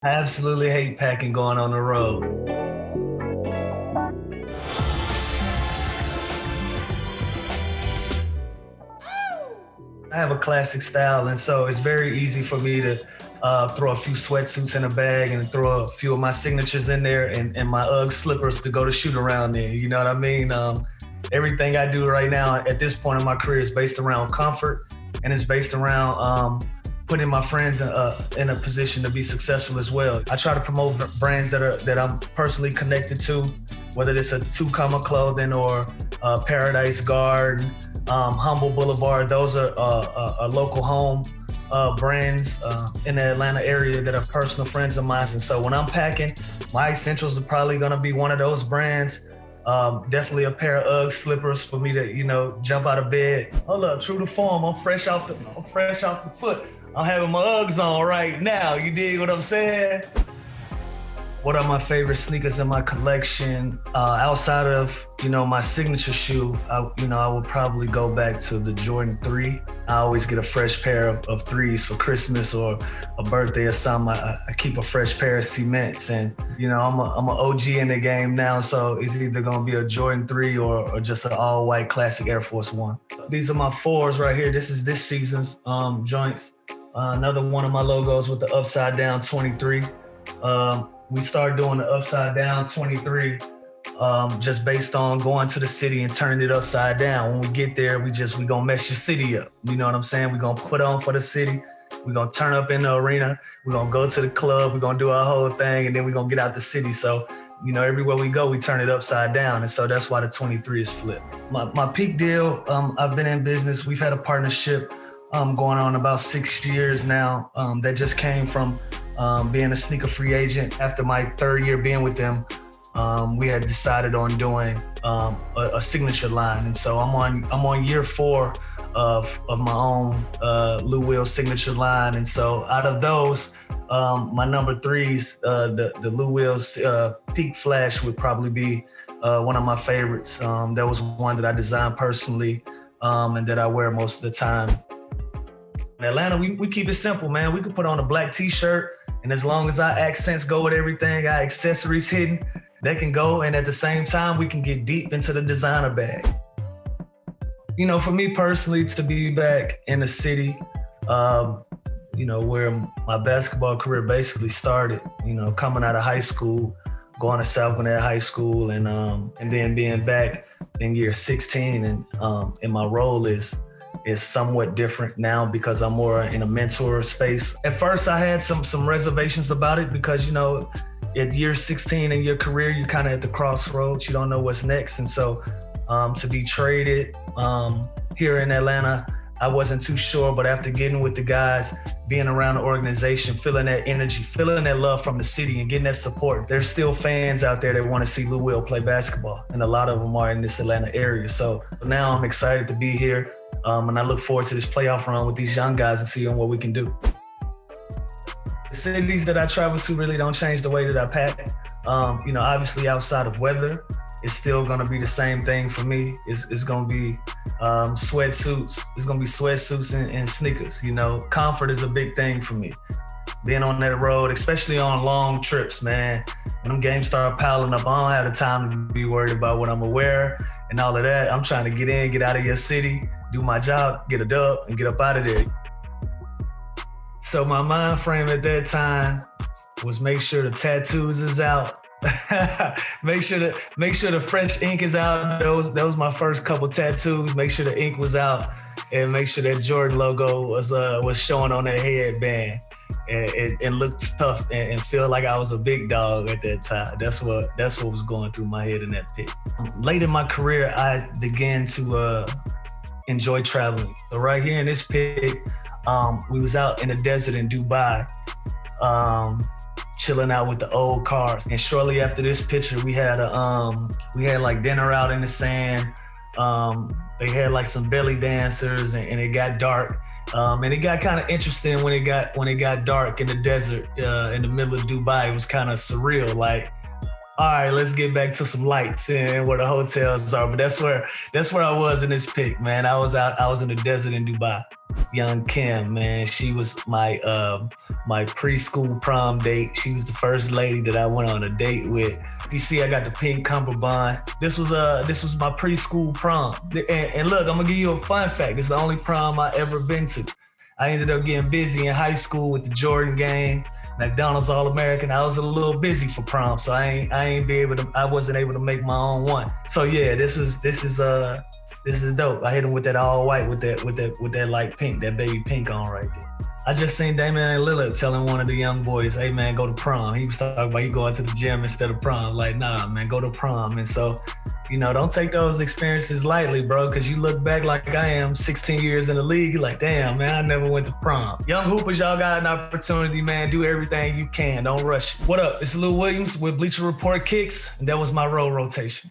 I absolutely hate packing going on the road. I have a classic style, and so it's very easy for me to throw a few sweatsuits in a bag and throw a few of my signatures in there and my UGG slippers to go to shoot around in. You know what I mean? Everything I do right now at this point in my career is based around comfort, and it's based around putting my friends in a position to be successful as well. I try to promote brands that I'm personally connected to, whether it's a Two Comma Clothing or Paradise Garden, Humble Boulevard. Those are local home brands in the Atlanta area that are personal friends of mine. And so when I'm packing, my essentials are probably gonna be one of those brands. Definitely a pair of UGG slippers for me to, jump out of bed. Hold up, true to form, I'm fresh off the foot. I'm having my UGGs on right now. You dig what I'm saying? What are my favorite sneakers in my collection? Outside of, my signature shoe, I would probably go back to the Jordan 3. I always get a fresh pair of threes for Christmas or a birthday or something. I keep a fresh pair of cements, and I'm an OG in the game now, so it's either gonna be a Jordan 3 or just an all-white classic Air Force One. These are my fours right here. This is this season's joints. Another one of my logos with the upside down 23. We started doing the upside down 23 just based on going to the city and turning it upside down. When we get there, we gonna mess your city up. You know what I'm saying? We're gonna put on for the city. We're gonna turn up in the arena. We're gonna go to the club. We're gonna do our whole thing, and then we're gonna get out the city. So, everywhere we go, we turn it upside down. And so that's why the 23 is flipped. My peak deal, I've been in business. We've had a partnership going on about 6 years now that just came from being a sneaker free agent. After my third year being with them, we had decided on doing a signature line, and so I'm on year 4 of my own Lou Will signature line. And so out of those, my number 3s, the Lou Will's Peak Flash would probably be one of my favorites. That was one that I designed personally and that I wear most of the time. In Atlanta, we keep it simple, man. We could put on a black t-shirt, and as long as our accents go with everything, our accessories hidden, they can go. And at the same time, we can get deep into the designer bag. For me personally, to be back in the city, where my basketball career basically started, coming out of high school, going to South Gwinnett High School, and then being back in year 16, and my role is somewhat different now because I'm more in a mentor space. At first, I had some reservations about it because, at year 16 in your career, you're kind of at the crossroads. You don't know what's next. And so to be traded here in Atlanta, I wasn't too sure, but after getting with the guys, being around the organization, feeling that energy, feeling that love from the city and getting that support, there's still fans out there that want to see Lou Will play basketball. And a lot of them are in this Atlanta area. So now I'm excited to be here. And I look forward to this playoff run with these young guys and seeing what we can do. The cities that I travel to really don't change the way that I pack. Obviously outside of weather, it's still gonna be the same thing for me. It's gonna be sweatsuits. It's gonna be sweatsuits and sneakers. Comfort is a big thing for me. Being on that road, especially on long trips, man, when them games start piling up, I don't have the time to be worried about what I'm gonna wear and all of that. I'm trying to get in, get out of your city, do my job, get a dub, and get up out of there. So my mind frame at that time was make sure the tattoos is out. make sure the fresh ink is out. That was my first couple tattoos. Make sure the ink was out, and make sure that Jordan logo was showing on that headband, and looked tough and feel like I was a big dog at that time. That's what was going through my head in that pic. Late in my career, I began to enjoy traveling. So right here in this pic, we was out in the desert in Dubai, chilling out with the old cars. And shortly after this picture, we had like dinner out in the sand. They had like some belly dancers, and it got dark. And it got kind of interesting when it got dark in the desert in the middle of Dubai. It was kind of surreal, like, all right, let's get back to some lights and where the hotels are. But that's where I was in this pic, man. I was in the desert in Dubai. young Kim, man. She was my preschool prom date. She was the first lady that I went on a date with. You see, I got the pink cummerbund. This was my preschool prom. And look, I'm gonna give you a fun fact. It's the only prom I ever been to. I ended up getting busy in high school with the Jordan game, McDonald's All-American. I was a little busy for prom, so I wasn't able to make my own one. So yeah, this is dope. I hit him with that all white with that light pink, that baby pink on right there. I just seen Damian Lillard telling one of the young boys, "Hey man, go to prom." He was talking about he going to the gym instead of prom. Like, nah, man, go to prom. And so, don't take those experiences lightly, bro, because you look back like I am, 16 years in the league, you're like, damn, man, I never went to prom. Young hoopers, y'all got an opportunity, man. Do everything you can. Don't rush it. What up? It's Lou Williams with Bleacher Report Kicks, and that was my role rotation.